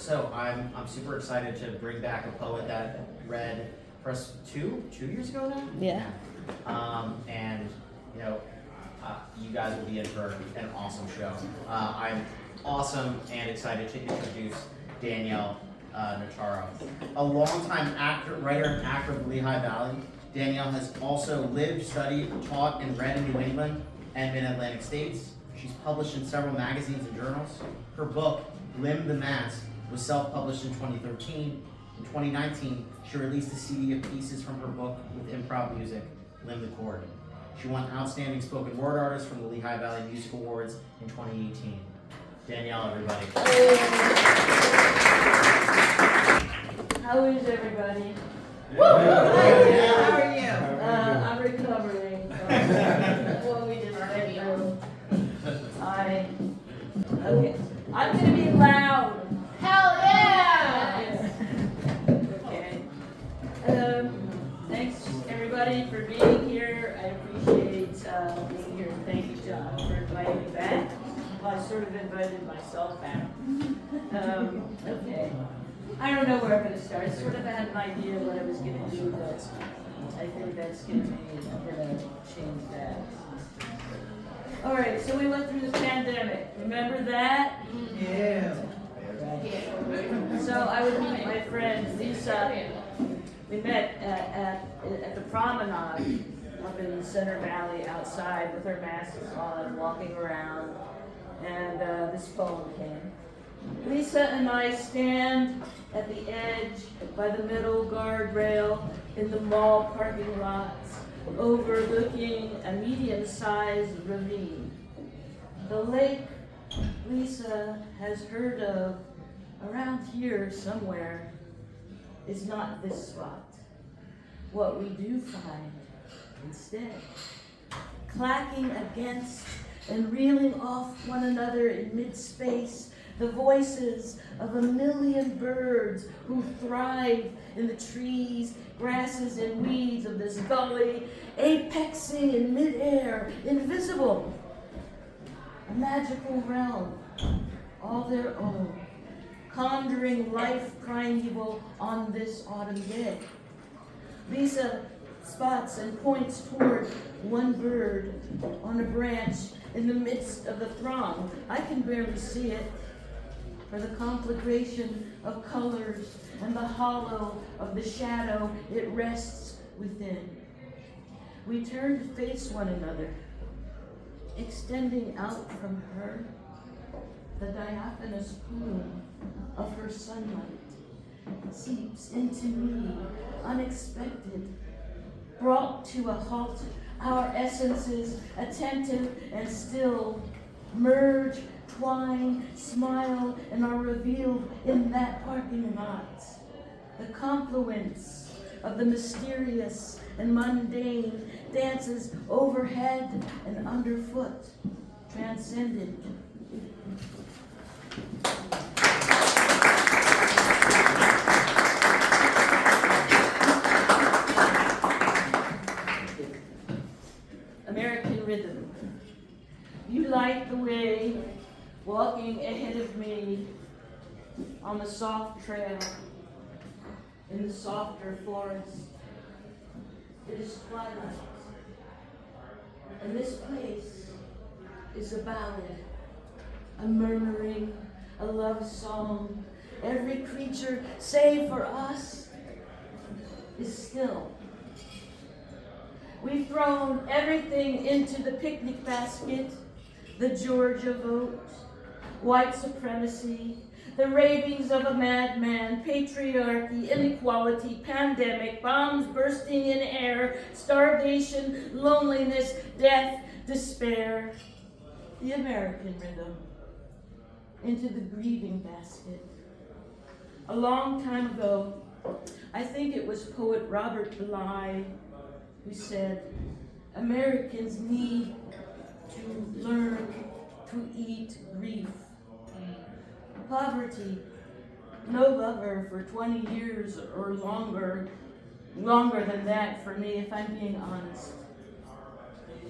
So I'm super excited to bring back a poet that read for us two years ago now. Yeah. And you know, you guys will be in for an awesome show. I'm awesome and excited to introduce Danielle Notaro, a longtime writer and actor of the Lehigh Valley. Danielle has also lived, studied, taught, and read in New England and Mid-Atlantic states. She's published in several magazines and journals. Her book, Limb the Mask, was self-published in 2013. In 2019, she released a CD of pieces from her book with improv music, Limb the Chord. She won Outstanding Spoken Word Artist from the Lehigh Valley Music Awards in 2018. Danielle, everybody. How is everybody? Woo! How are you? I'm recovering from what we just went through. Okay. I'm gonna be loud. Hell yeah! Okay. Thanks everybody for being here. I appreciate being here. Thank you, John, for inviting me back. Well, I sort of invited myself back. Okay. I don't know where I'm going to start. I sort of had an idea of what I was going to do, but I think that's going to change that. All right, so we went through the pandemic. Remember that? Yeah. Right. So I was with my friend Lisa. We met at the promenade up in Center Valley outside with her masks on, walking around, and this poem came. Lisa and I stand at the edge by the middle guardrail in the mall parking lot, overlooking a medium-sized ravine. The lake Lisa has heard of around here somewhere is not this spot. What we do find instead, clacking against and reeling off one another in mid-space, the voices of a million birds who thrive in the trees, grasses, and weeds of this gully, apexing in midair, invisible. A magical realm, all their own, conjuring life primeval on this autumn day. Lisa spots and points toward one bird on a branch in the midst of the throng. I can barely see it, for the conflagration of colors and the hollow of the shadow it rests within. We turn to face one another, extending out from her the diaphanous plume of her sunlight seeps into me, unexpected, brought to a halt. Our essences, attentive and still, merge, twine, smile, and are revealed in that parking lot. The confluence of the mysterious and mundane dances overhead and underfoot, transcendent. American rhythm. You light the way, walking ahead of me on the soft trail in the softer forest. It is twilight, and this place is a ballad, a murmuring, a love song. Every creature, save for us, is still. We've thrown everything into the picnic basket, the Georgia vote, white supremacy, the ravings of a madman, patriarchy, inequality, pandemic, bombs bursting in air, starvation, loneliness, death, despair. The American rhythm into the grieving basket. A long time ago, I think it was poet Robert Bly who said, Americans need to learn to eat grief. Poverty, no lover for 20 years or longer than that for me, if I'm being honest.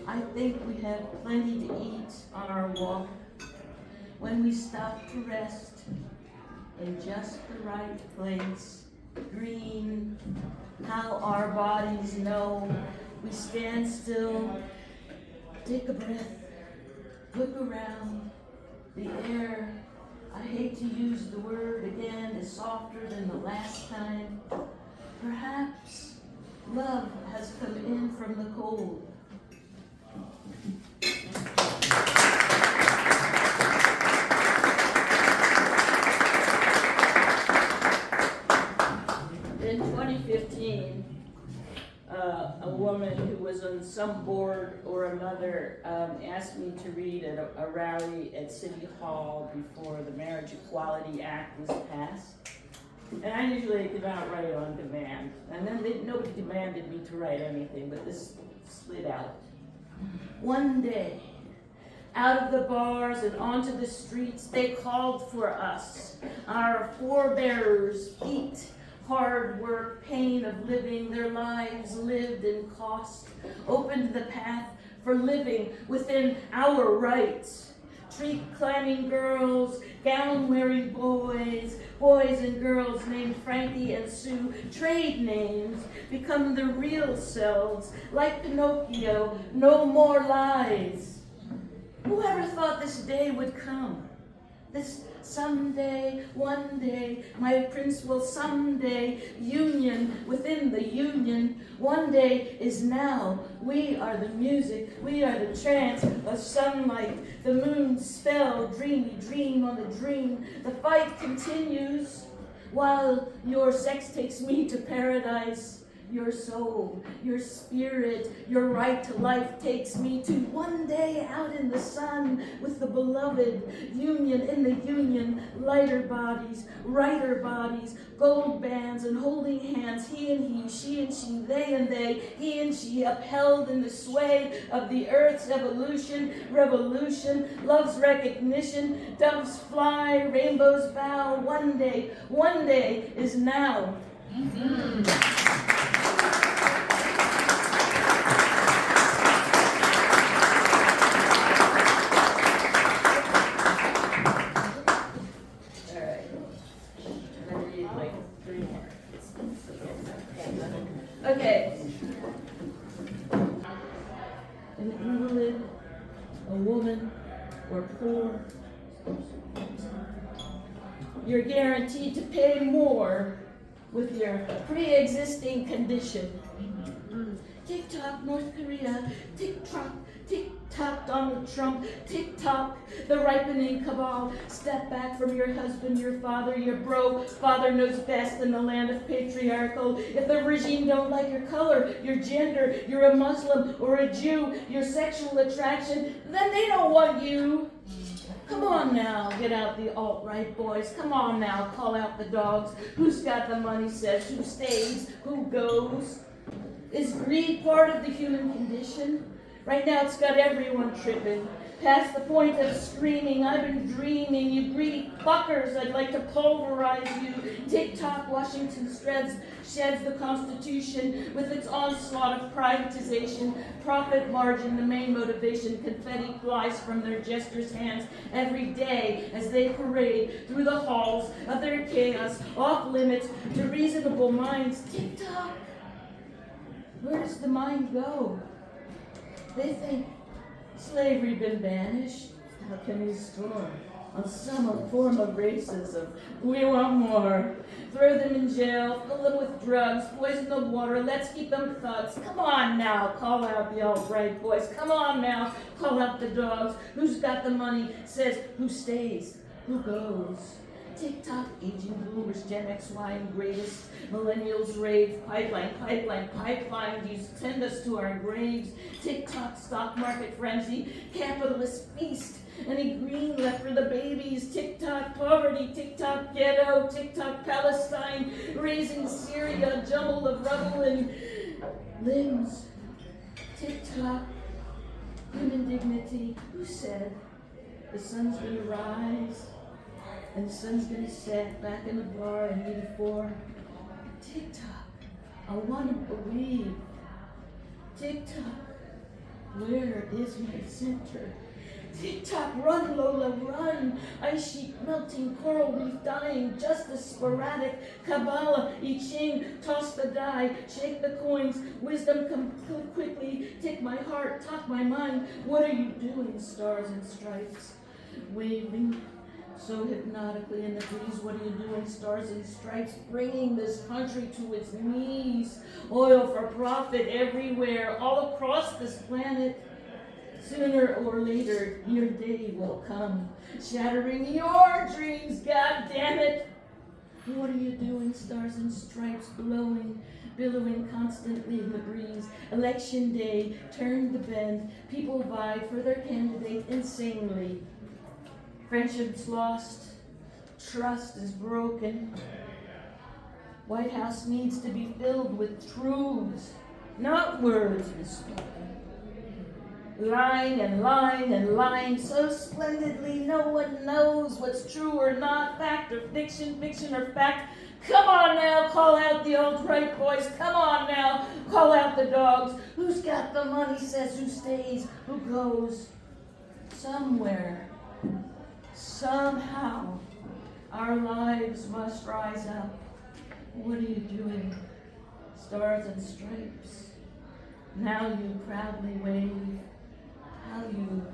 I think we have plenty to eat on our walk when we stop to rest in just the right place. Green, how our bodies know. We stand still, take a breath, look around. The air, I hate to use the word again, is softer than the last time. Perhaps love has come in from the cold. In 2015, a woman who was on some board or another asked me to read at a rally at City Hall before the Marriage Equality Act was passed. And I usually give out right on demand. And then nobody demanded me to write anything, but this slid out. One day, out of the bars and onto the streets, they called for us, our forebears, feet, hard work, pain of living, their lives lived in cost, opened the path for living within our rights. Tree climbing girls, gown wearing boys, boys and girls named Frankie and Sue, trade names, become the real selves, like Pinocchio, no more lies. Whoever thought this day would come? This someday, one day, my prince will someday, union within the union, one day is now. We are the music, we are the trance of sunlight, the moon's spell, dreamy dream on the dream. The fight continues while your sex takes me to paradise. Your soul, your spirit, your right to life takes me to one day out in the sun with the beloved, union in the union, lighter bodies, righter bodies, gold bands and holding hands, he and he, she and she, they and they, he and she, upheld in the sway of the earth's evolution, revolution, love's recognition, doves fly, rainbows bow, one day is now. Mm-hmm. Okay. An invalid, a woman, or poor, you're guaranteed to pay more with your pre-existing condition. Tick-tock, North Korea, tick-tock, tick-tock, Donald Trump, tick-tock, the ripening cabal. Step back from your husband, your father, your bro. Father knows best in the land of patriarchal. If the regime don't like your color, your gender, you're a Muslim or a Jew, your sexual attraction, then they don't want you. Come on now, get out the alt-right boys. Come on now, call out the dogs. Who's got the money says who stays, who goes. Is greed part of the human condition? Right now it's got everyone tripping. Past the point of screaming, I've been dreaming, you greedy fuckers, I'd like to pulverize you. Tick-tock, Washington sheds the Constitution with its onslaught of privatization, profit margin, the main motivation. Confetti flies from their jesters' hands every day as they parade through the halls of their chaos, off limits to reasonable minds. Tick-tock, where does the mind go? They think slavery been banished. How can we storm on some form of racism? We want more. Throw them in jail, fill them with drugs, poison the water, let's keep them thugs. Come on now, call out the alt-right boys. Come on now, call out the dogs. Who's got the money says who stays, who goes. Tick-tock, aging boomers, Gen X, Y, and greatest. Millennials rave, pipeline, you send us to our graves. Tick-tock, stock market frenzy, capitalist feast. Any green left for the babies? Tick-tock, poverty, tick-tock, ghetto, tick-tock, Palestine, raising Syria, jumble of rubble and limbs. Tick-tock, human dignity. Who said the sun's gonna rise? And the sun's gonna set back in the bar in 84. Tick-tock, I wanna believe. Tick-tock, where is my center? Tick-tock, run, Lola, run. Ice sheet melting, coral reef dying, just a sporadic Kabbalah, I Ching, toss the die, shake the coins, wisdom come quickly, take my heart, talk my mind. What are you doing, stars and stripes? Waving so hypnotically in the breeze. What are you doing, stars and stripes? Bringing this country to its knees. Oil for profit everywhere, all across this planet. Sooner or later, your day will come, shattering your dreams, God damn it. What are you doing, stars and stripes blowing, billowing constantly in the breeze? Election day, turn the bend, people vie for their candidate insanely. Friendships lost, trust is broken. White House needs to be filled with truths, not words misspoken. Lying and lying and lying so splendidly, no one knows what's true or not, fact or fiction, fiction or fact. Come on now, call out the alt-right boys. Come on now, call out the dogs. Who's got the money says who stays, who goes. Somewhere, somehow, our lives must rise up. What are you doing, stars and stripes? Now you proudly wave. How you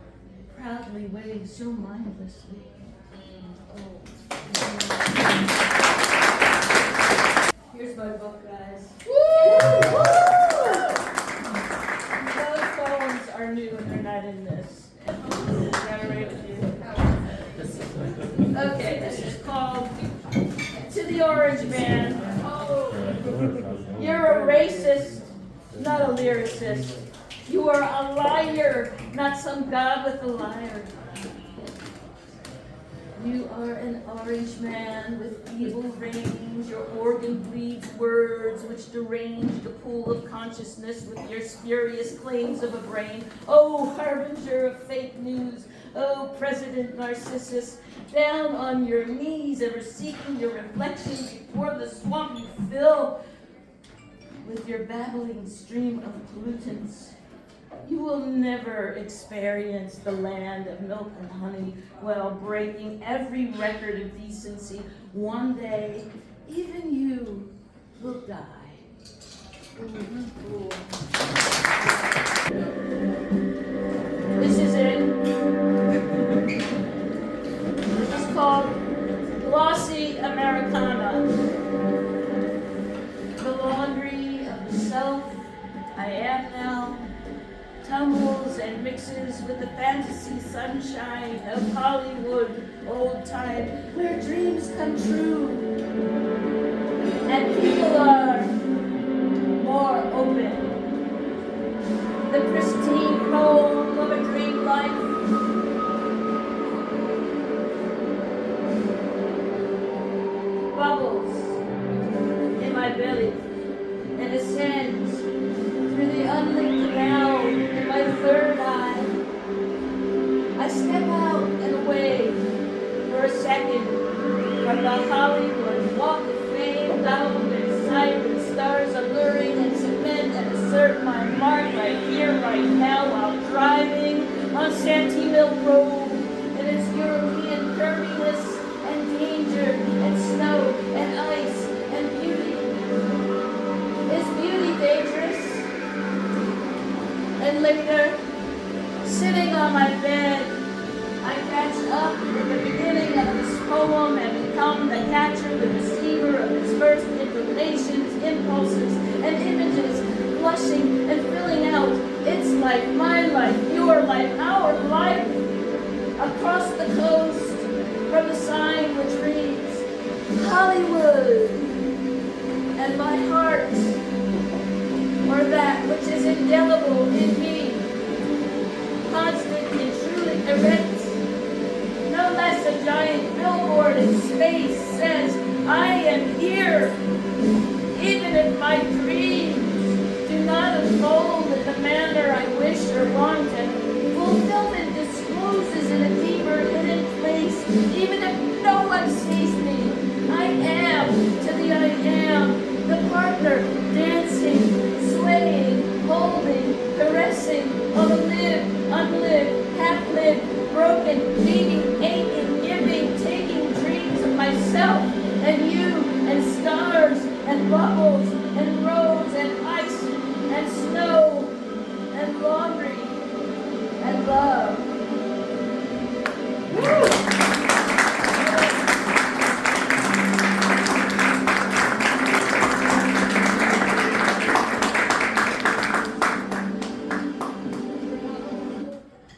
proudly wave so mindlessly. Here's my book, guys. Those poems are new and they're not in this. Is that all right with you? Okay, this is called To the Orange Man. You're a racist, not a lyricist. You are a liar, not some god with a lyre. You are an orange man with evil range. Your organ bleeds words which derange the pool of consciousness with your spurious claims of a brain. Oh, harbinger of fake news. Oh, President Narcissus. Down on your knees, ever seeking your reflection before the swamp you fill with your babbling stream of pollutants. You will never experience the land of milk and honey while breaking every record of decency. One day, even you will die. This is it. This is called Glossy Americana. The laundry of the self I am now tumbles and mixes with the fantasy sunshine of Hollywood old time, where dreams come true and people are more open. The pristine home of a dream life. Bubbles in my belly and ascends through the unlit canal in my third eye. I step out and away for a second from the Hollywood walk of fame, down and siren stars alluring and cement and assert my mark right here, right now, while driving on Santee Mill Road in its European curviness and danger and snow and ice and beauty. Is beauty dangerous? And later, sitting on my bed, I catch up with the beginning of this poem and become the catcher, the receiver of its first inclinations, impulses, and images, flushing and filling out its life, my life, your life, our life, across the coast, from the sign which reads, Hollywood, and my heart, or that which is indelible in me, constant and truly erect, no less a giant billboard in space says, I am here, even if my dreams do not unfold in the manner I wish or want, and fulfillment discloses in a deeper hidden place, even if no one sees me. I am to the I am, the partner, dancing, swaying, holding, caressing, of a lived, unlived, half-lived, and stars and bubbles and roads and ice and snow and laundry and love.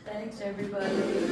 Thanks, everybody.